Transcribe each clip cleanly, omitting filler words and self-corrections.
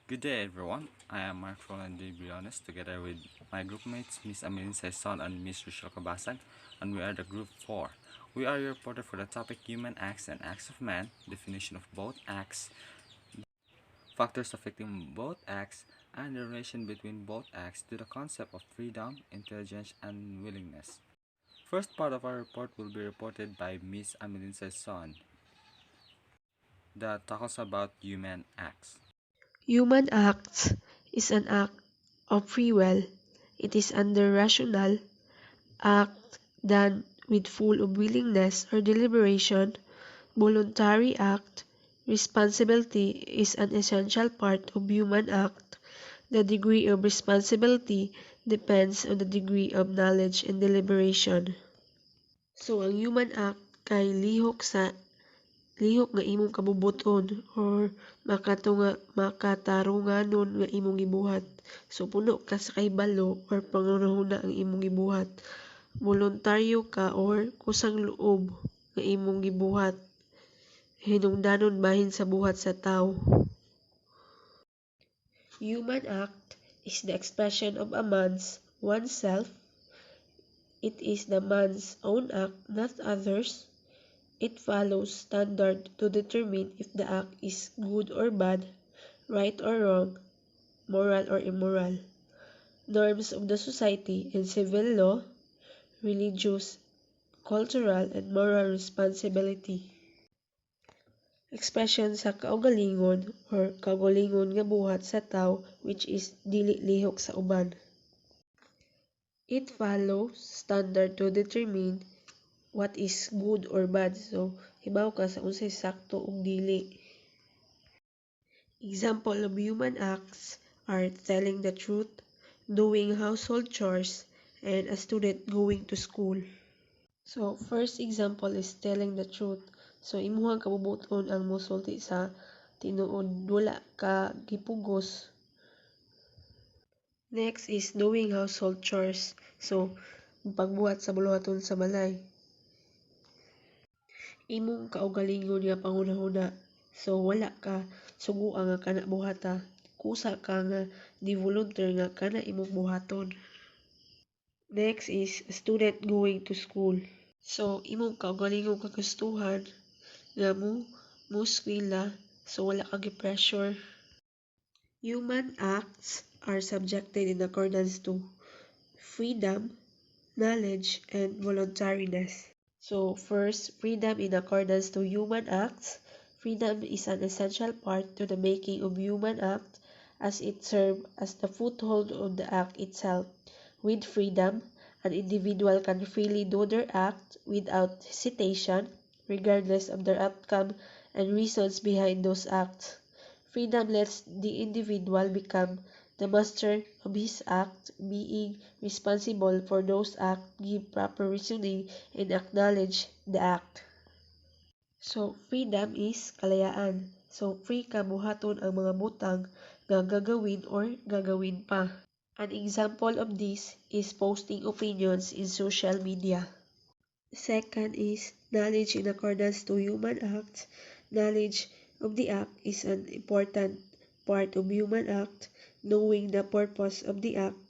Good day, everyone. I am Mark Roland de Briones, together with my groupmates, Miss Amelin Saison and Miss Rochelle Cabasag, and we are the Group 4. We are your reporter for the topic Human Acts and Acts of Man, definition of both acts, factors affecting both acts, and the relation between both acts to the concept of freedom, intelligence, and willingness. First part of our report will be reported by Miss Amelin Saison that talks about human acts. Human acts is an act of free will. It is under rational act done with full of willingness or deliberation. Voluntary act. Responsibility is an essential part of human act. The degree of responsibility depends on the degree of knowledge and deliberation. So, ang human act kay lihok nga imong kabubuton or makatarunganon nga imong gibuhat. So puno ka sa kahibalo or pangunahuna ang imong gibuhat. Voluntaryo ka or kusang loob nga imong gibuhat. Hinungdanon bahin sa buhat sa tawo. Human act is the expression of a man's oneself. It is the man's own act, not others. It follows standard to determine if the act is good or bad, right or wrong, moral or immoral. Norms of the society and civil law, religious, cultural, and moral responsibility. Expression sa kaugalingon or kaugalingon nga buhat sa tao which is dili lihok sa uban. It follows standard to determine what is good or bad. So, hibaw ka sa unsay sakto ug dili. Example of human acts are telling the truth, doing household chores, and a student going to school. So, first example is telling the truth. So, imuhang kabubuton ang mosulti sa tinuod wala ka gipugos. Next is doing household chores. So, pagbuhat sa buluhaton sa balay. Imong kaugalingon nga panghuna-huna. So, wala ka suguan nga kana buhata. Kusa ka nga di-volunteer nga kana imong buhaton. Next is student going to school. So, imong kaugalingon kagustuhan nga mo eskwela, so wala ka gi-pressure. Human acts are subjected in accordance to freedom, knowledge, and voluntariness. So first, freedom in accordance to human acts. Freedom is an essential part to the making of human act as it serves as the foothold of the act itself. With freedom, an individual can freely do their act without hesitation, regardless of their outcome and reasons behind those acts. Freedom lets the individual become the master of his act, being responsible for those acts, give proper reasoning, and acknowledge the act. So, freedom is kalayaan. So, free ka buhaton ang mga butang nga gagawin or gagawin pa. An example of this is posting opinions in social media. Second is knowledge in accordance to human acts. Knowledge of the act is an important part of human act. Knowing the purpose of the act,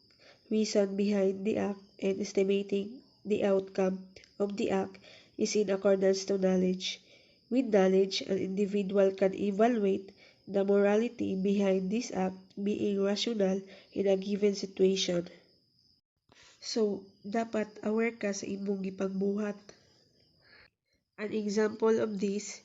reason behind the act, and estimating the outcome of the act is in accordance to knowledge. With knowledge, an individual can evaluate the morality behind this act being rational in a given situation. So, dapat aware ka sa imong gipangbuhat. An example of this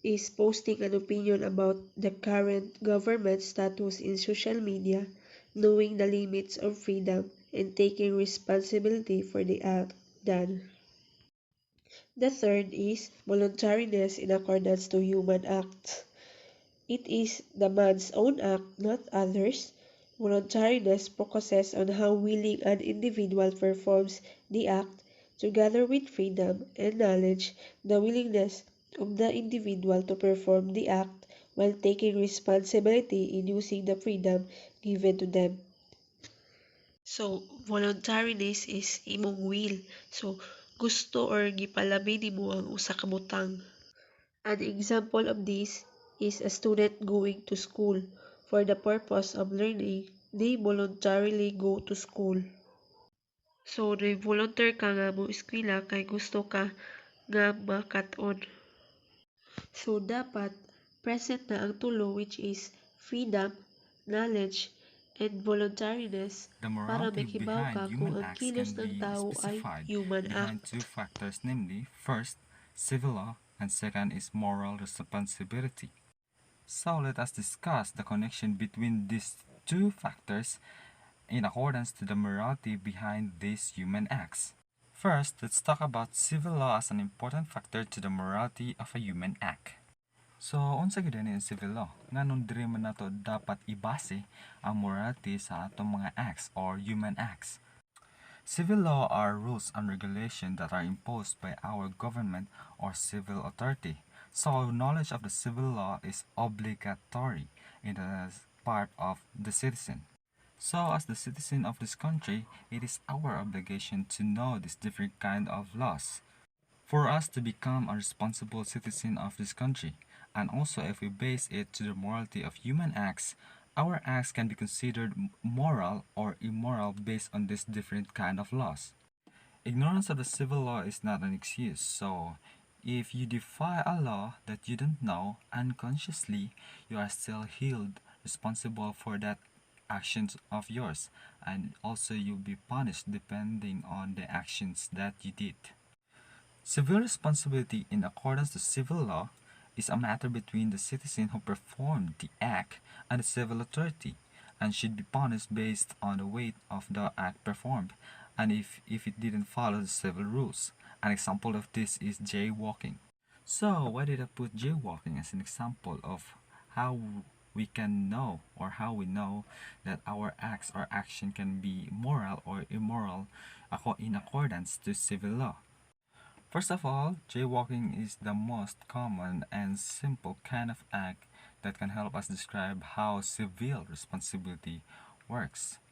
is posting an opinion about the current government status in social media, knowing the limits of freedom, and taking responsibility for the act done. The third is voluntariness in accordance to human acts. It is the man's own act, not others. Voluntariness focuses on how willing an individual performs the act, together with freedom and knowledge, the willingness of the individual to perform the act while taking responsibility in using the freedom given to them. So, voluntariness is imong will. So, gusto or gipalabi nimo ang usa ka butang. An example of this is a student going to school. for the purpose of learning, they voluntarily go to school. So, nag-volunteer ka nga mo eskwela kay gusto ka nga makaton. So, dapat present na ang tulo which is freedom, knowledge, and voluntariness The para morality makibaw ka behind kung human ang acts kilos can ng be tao ay specified human behind act. two factors, namely, first, civil law, and second is moral responsibility. So let us discuss the connection between these two factors in accordance to the morality behind these human acts. First, let's talk about civil law as an important factor to the morality of a human act. So, unsa gyud ni civil law? Nganong diri man nato dapat ibase ang morality sa atong mga acts or human acts? Civil law are rules and regulations that are imposed by our government or civil authority. So, knowledge of the civil law is obligatory in the part of the citizen. So, as the citizen of this country, it is our obligation to know these different kind of laws for us to become a responsible citizen of this country. And also, if we base it to the morality of human acts, our acts can be considered moral or immoral based on these different kind of laws. Ignorance of the civil law is not an excuse, so if you defy a law that you don't know unconsciously, you are still held responsible for that actions of yours, and also you'll be punished depending on the actions that you did. Civil responsibility in accordance to civil law is a matter between the citizen who performed the act and the civil authority, and should be punished based on the weight of the act performed and if it didn't follow the civil rules. An example of this is jaywalking. So, why did I put jaywalking as an example of how we can know or how we know that our acts or action can be moral or immoral in accordance to civil law? First of all, jaywalking is the most common and simple kind of act that can help us describe how civil responsibility works.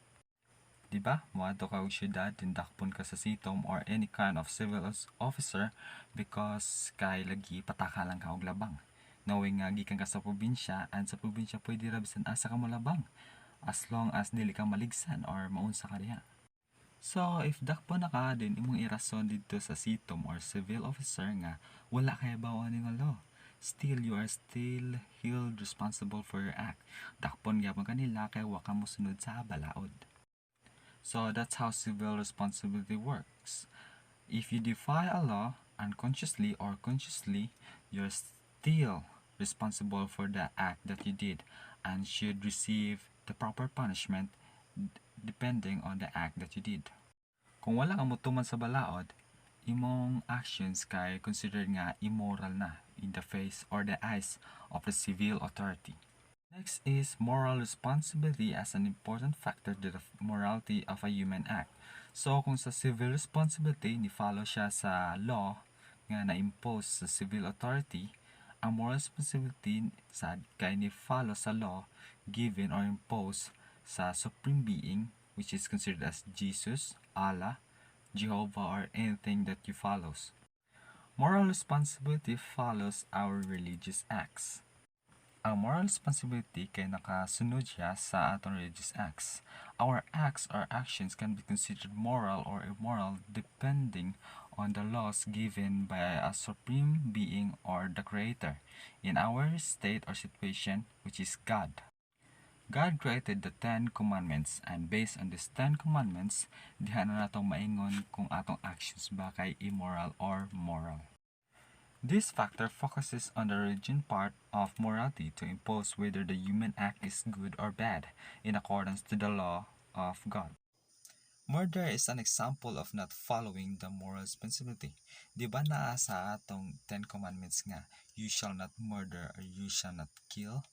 Diba? Moadto ka og syudad, tindakpon ka sa sitom or any kind of civil officer because kay lagi pataka lang ka og labang. Knowing nga gikan ka sa probinsya and sa probinsya pwede ra bisan asa ka mo labang as long as dili ka maligsan or maunsa ka diha. So, if dakpo na ka, din imong irason dito sa sitom or civil officer nga wala kay bawon ning law. Still, you are still held responsible for your act. Dakpon gyapon kanila kay wa ka mosunod sa balaod. So, that's how civil responsibility works. If you defy a law unconsciously or consciously, you're still responsible for the act that you did and should receive the proper punishment depending on the act that you did. Kung wala kang motuman sa balaod, imong actions kay considered nga immoral na in the face or the eyes of the civil authority. Next is moral responsibility as an important factor to the morality of a human act. So kung sa civil responsibility ni follow siya sa law nga na-impose sa civil authority, ang moral responsibility sad kay ni follow sa law given or imposed sa supreme being which is considered as Jesus, Allah, Jehovah, or anything that you follows. Moral responsibility follows our religious acts. Ang moral responsibility kay nakasunod siya sa atong religious acts. Our acts or actions can be considered moral or immoral depending on the laws given by a supreme being or the creator. In our state or situation, which is God. God created the 10 commandments and based on these 10 commandments, diha na natong maingon kung atong actions ba kay immoral or moral. This factor focuses on the religion part of morality to impose whether the human act is good or bad in accordance to the law of God. Murder is an example of not following the moral responsibility. Di ba naa sa atong 10 commandments nga, you shall not murder or you shall not kill?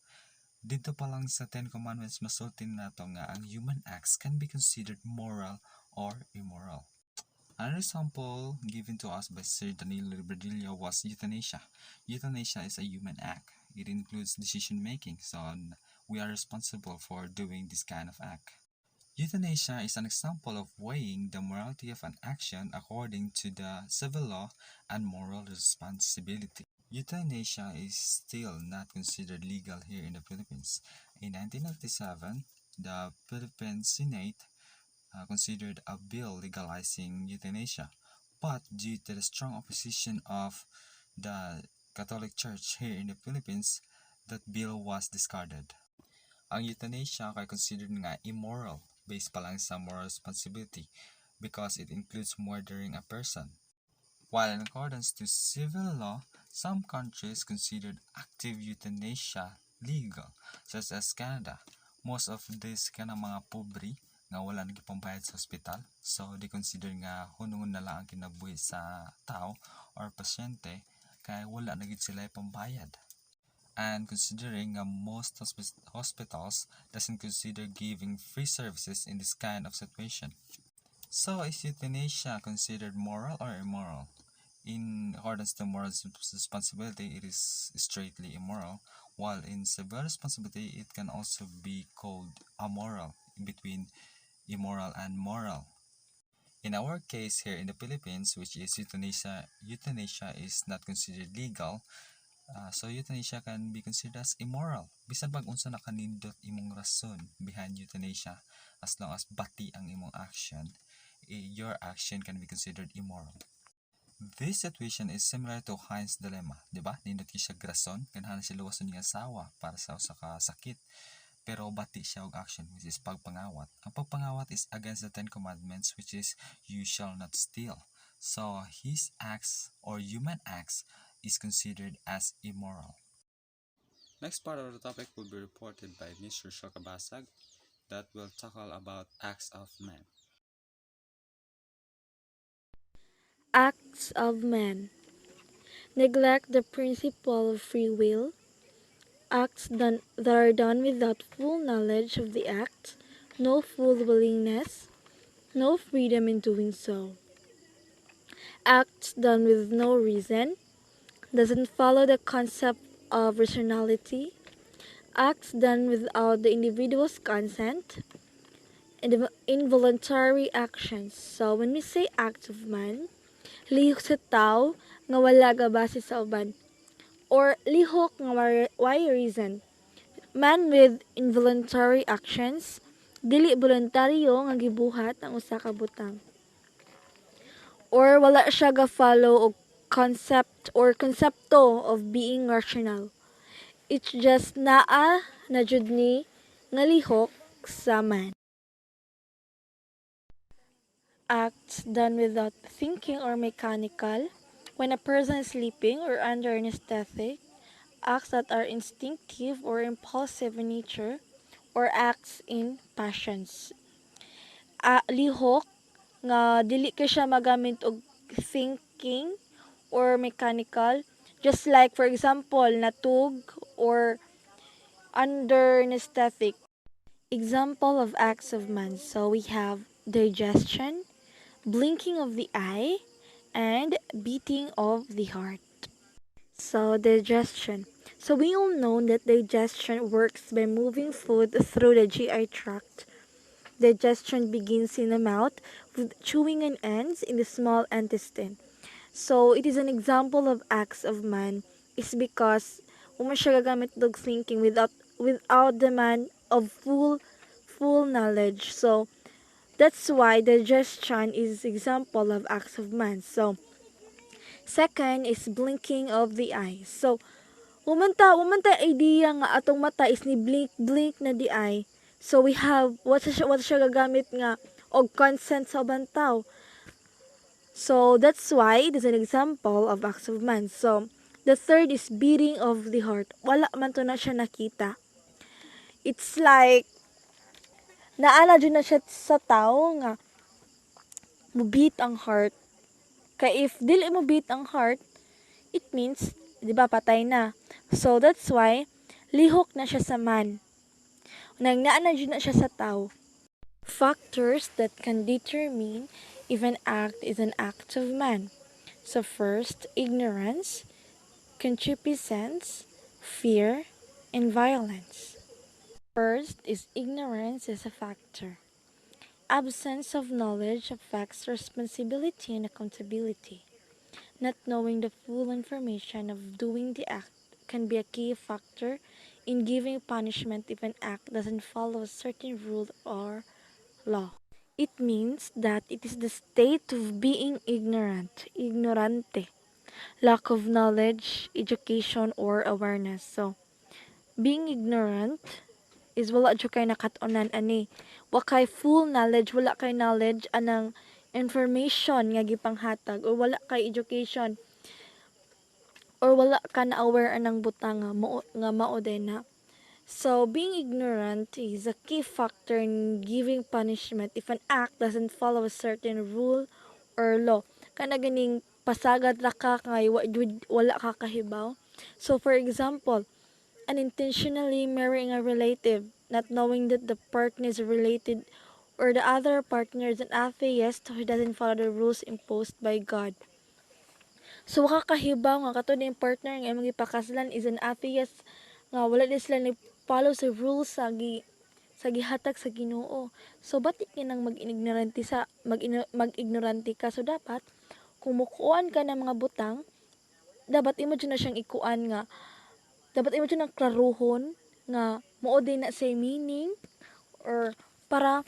Dito pa lang sa 10 commandments masultin nato nga ang human acts can be considered moral or immoral. Another example given to us by Sir Danilo Ribadillo was euthanasia. Euthanasia is a human act. It includes decision making, so we are responsible for doing this kind of act. Euthanasia is an example of weighing the morality of an action according to the civil law and moral responsibility. Euthanasia is still not considered legal here in the Philippines. In 1997, the Philippine Senate considered a bill legalizing euthanasia, but due to the strong opposition of the Catholic Church here in the Philippines, that bill was discarded. Ang euthanasia ay considered nga immoral based pa lang sa moral responsibility because it includes murdering a person. While in accordance to civil law, some countries considered active euthanasia legal, such as Canada. Most of these kanang mga pobre nga wala nagipambayad sa ospital, so they consider nga hunungon na lang ang kinabuhi sa tao or pasyente kay wala na gid sila pambayad. And considering most hospitals doesn't consider giving free services in this kind of situation. So is euthanasia considered moral or immoral? In accordance to moral responsibility, it is straightly immoral, while in civil responsibility, it can also be called amoral, in between immoral and moral. In our case here in the Philippines, which is euthanasia is not considered legal, so euthanasia can be considered as immoral. Bisan pag unsa nakanindot imong rason behind euthanasia, as long as bati ang imong action, your action can be considered immoral. This situation is similar to Heinz dilemma, di ba? Nindot siya grason, ganahan siya luwason niya asawa para sa usa ka sakit. Pero bati siya og action, which is pagpangawat. Ang pagpangawat is against the 10 commandments, which is you shall not steal. So his acts or human acts is considered as immoral. Next part of the topic will be reported by Mr. Shokabasag that will tackle about acts of men. Acts of men neglect the principle of free will. Acts that are done without full knowledge of the act, no full willingness, no freedom in doing so. Acts done with no reason, doesn't follow the concept of rationality. Acts done without the individual's consent, and involuntary actions. So when we say acts of man, lihok sa tao nga wala gabase sa uban, or lihok nga why reason. Man with involuntary actions, dili voluntaryo nga gibuhat ang usa ka butang. Or wala siya ga-follow og concept or konsepto of being rational. It's just naa na jud ni nga lihok sa man. Acts done without thinking or mechanical. When a person is sleeping or under anesthetic, acts that are instinctive or impulsive in nature, or acts in passions. Lihok nga dili ka siya magamit og thinking or mechanical, just like for example natug or under anesthetic. Example of acts of man. So we have digestion, blinking of the eye, and beating of the heart. So digestion. So we all know that digestion works by moving food through the GI tract. Digestion begins in the mouth with chewing and ends in the small intestine. So it is an example of acts of man is because uma siya gagamit og thinking without the man of full knowledge. So that's why digestion is example of acts of man. So second is blinking of the eyes. So umanta idea nga atong mata is ni blink na di eye. So we have what siya gagamit nga og consent sa ubang tao. So that's why it is an example of acts of man. So the third is beating of the heart. Wala man to na siya nakita. It's like naala jud na siya sa tao nga mo beat ang heart. Kay if dili mo beat ang heart, it means di ba patay na. So that's why lihok na siya sa man. Nang naa na jud na siya sa tao. Factors that can determine if an act is an act of man. So first, ignorance, concupiscence, fear, and violence. First is ignorance as a factor. Absence of knowledge affects responsibility and accountability. not knowing the full information of doing the act can be a key factor in giving punishment if an act doesn't follow a certain rule or law. It means that it is the state of being ignorant, ignorante, lack of knowledge, education, or awareness. So, being ignorant is wala jud kay nakatunan ani. Wa kay full knowledge, wala kay knowledge anang information nga gipanghatag or wala kay education or wala ka na aware anang butang nga mao din na. So, being ignorant is a key factor in giving punishment if an act doesn't follow a certain rule or law. Kana ganing pasagad ra ka kay wala ka kahibaw. So, for example, unintentionally marrying a relative, not knowing that the partner is related or the other partner is an atheist who doesn't follow the rules imposed by God. So, wakakahibaw nga katod yung partner nga imong ipakaslan is an atheist nga wala din sila ni follow sa rules sa gihatag sa Ginoo. So, batik nang mag-ignorante ka. So, dapat kung mukuan ka ng mga butang, dapat imo dyan na siyang ikuan nga dapat imo dyan na klaruhon nga mao din na say meaning or para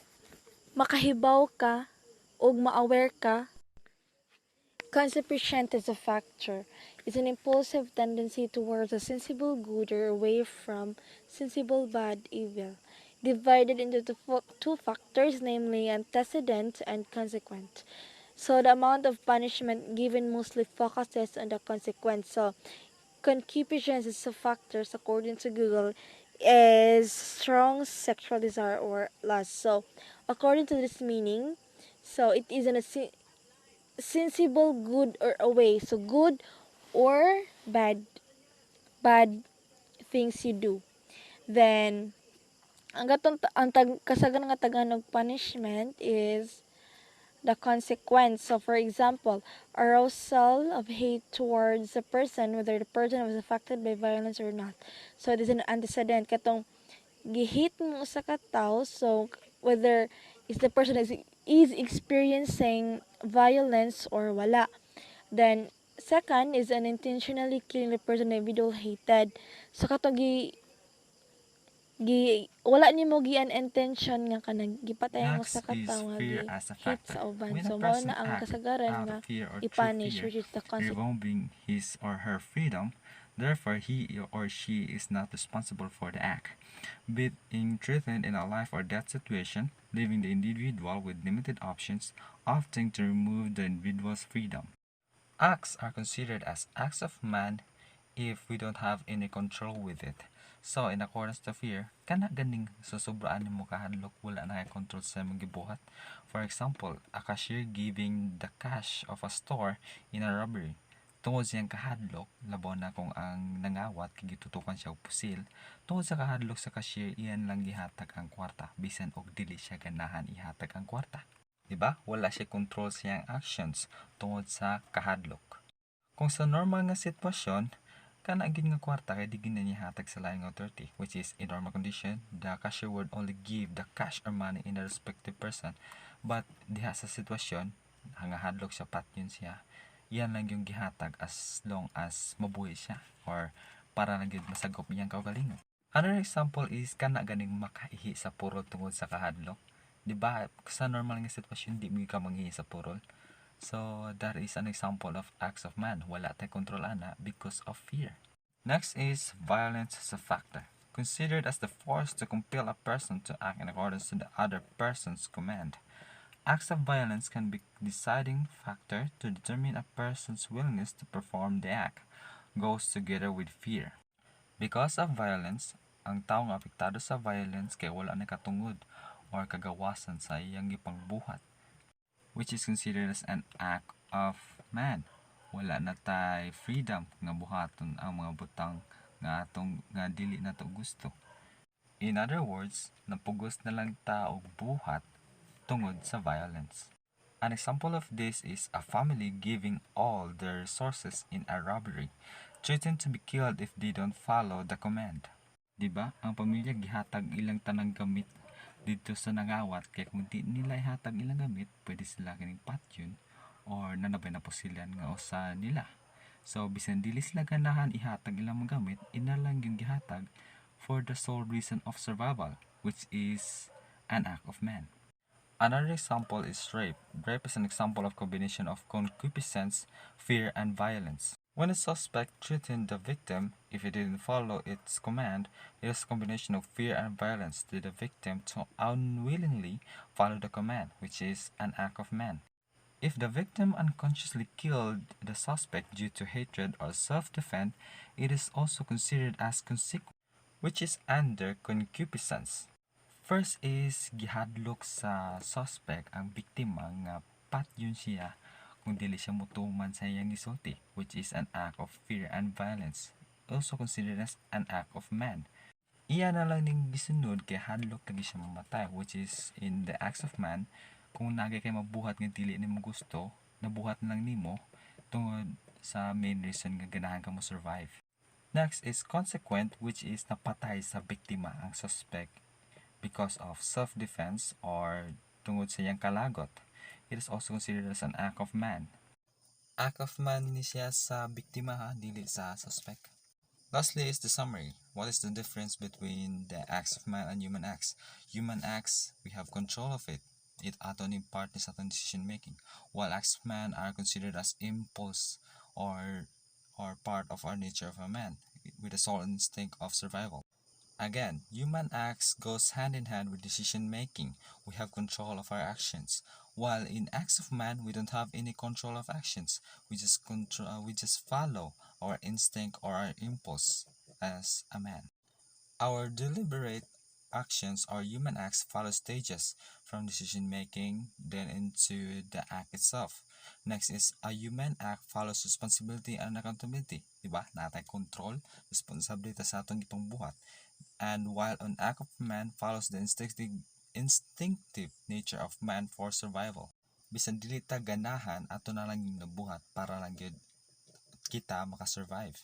makahibaw ka o ma-aware ka. Concupiscence is a factor. It's an impulsive tendency towards a sensible good or away from sensible bad evil, divided into two factors, namely antecedent and consequent. So the amount of punishment given mostly focuses on the consequence. So concupiscence is a factor, according to Google, is strong sexual desire or lust. So according to this meaning, so it is an sensible good or away. So good or bad things you do. Then kasagan nga Tagalog punishment is the consequence. So for example, arousal of hate towards a person, whether the person was affected by violence or not. So it is an antecedent katong gihit mo sa ka tao, so whether is the person is experiencing violence or wala. Then second is unintentionally killing the person the individual hated. So katong wala nimo gian intention nga kanang gipatay mo sa Next is kataw nga fear as a hit factor. sa uban. When a So mao person na ang acts kasagaran out nga of fear or through i-punish, fear, which is the consequence. revolving his or her freedom, therefore he or she is not responsible for the act. Being threatened in a life or death situation, leaving the individual with limited options, often to remove the individual's freedom. Acts are considered as acts of man if we don't have any control with it. So, in accordance to fear, kana ganing susubraan mo kahadlok wala na kay control sa imong gibuhat. For example, a cashier giving the cash of a store in a robbery. Tungod siyang kahadlok, labaw na kung ang nangawat kay gitutukan siya og pusil, tungod sa kahadlok sa cashier iyan lang gihatag ang kwarta bisan og dili siya ganahan ihatag ang kwarta. Diba? Wala siya control siyang actions tungod sa kahadlok. Kung sa normal nga sitwasyon, kana gid nga kwarta kay di ginanihatag sa laing authority, which is in normal condition the cashier would only give the cash or money in the respective person, but diha sa sitwasyon hangahadlok siya patyon siya, yan lang yung gihatag as long as mabuhi siya or para lang gid masagop iyang kaugalingon. Another example is kana ganing makaihi sa purol tungod sa kahadlok. Diba sa normal nga sitwasyon di mo ka manghihi sa purol. So, that is an example of acts of man. Wala tayo kontrol ana because of fear. Next is violence as a factor. Considered as the force to compel a person to act in accordance to the other person's command. Acts of violence can be deciding factor to determine a person's willingness to perform the act. Goes together with fear. Because of violence, ang tao nga apektado sa violence kay wala na katungod or kagawasan sa iyang gipangbuhat, which is considered as an act of man. Wala na tay freedom nga buhaton ang mga butang nga atong nga dili na to gusto. In other words, napugos na lang ta og buhat tungod sa violence. An example of this is a family giving all their resources in a robbery, threatened to be killed if they don't follow the command. Diba? Ang pamilya gihatag ilang tanang gamit dito sa nangawat kaya kung di nila ihatag ilang gamit, pwede sila kining patyon or nanabay na posilan nga usa nila. So bisan dili sila ganahan ihatag ilang magamit, ina lang yung gihatag for the sole reason of survival, which is an act of man. Another example is rape. Rape is an example of combination of concupiscence, fear, and violence. When a suspect threatened the victim, if he didn't follow its command, it is a combination of fear and violence to the victim to unwillingly follow the command, which is an act of man. If the victim unconsciously killed the suspect due to hatred or self-defense, it is also considered as consequence, which is under concupiscence. First is gihadlok sa suspect ang biktima nga patyon siya kung dili siya mutuman sa iyang gisulti, which is an act of fear and violence, also considered as an act of man. Iya na lang ning gisunod kay hadlok lagi siya mamatay, which is in the acts of man. Kung nagay kay mabuhat nga dili nimo gusto, nabuhat na lang nimo tungod sa main reason nga ganahan ka mo survive. Next is consequent, which is napatay sa biktima ang suspect because of self-defense or tungod sa iyang kalagot. It is also considered as an act of man. Act of man ni siya sa biktima ha, dili sa suspect. Lastly is the summary. What is the difference between the acts of man and human acts? Human acts, we have control of it. It aton part sa atong decision making. While acts of man are considered as impulse or part of our nature of a man with the sole instinct of survival. Again, human acts goes hand in hand with decision making. We have control of our actions. While in acts of man, we don't have any control of actions. We just follow our instinct or our impulse as a man. Our deliberate actions or human acts follow stages from decision making then into the act itself. Next is a human act follows responsibility and accountability. Diba? Natay control, responsibility sa atong gipang buhat. And while an act of man follows the instinctive nature of man for survival. Bisan dili ta ganahan, ato na lang yung nabuhat para lang yun kita makasurvive.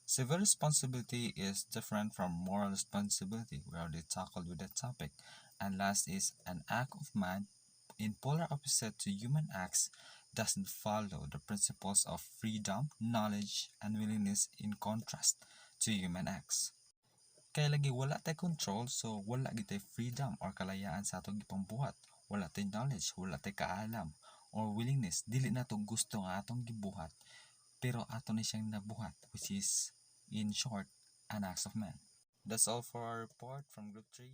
Civil responsibility is different from moral responsibility. We already tackled with that topic. And last is an act of man in polar opposite to human acts doesn't follow the principles of freedom, knowledge, and willingness in contrast to human acts. Kaya lagi wala tay control, so wala gitay freedom or kalayaan sa atong gipambuhat. Wala tay knowledge, wala tay kaalam or willingness, dili na to gusto nga atong gibuhat, pero ato ni siyang nabuhat, which is in short an acts of man. That's all for our report from Group 3.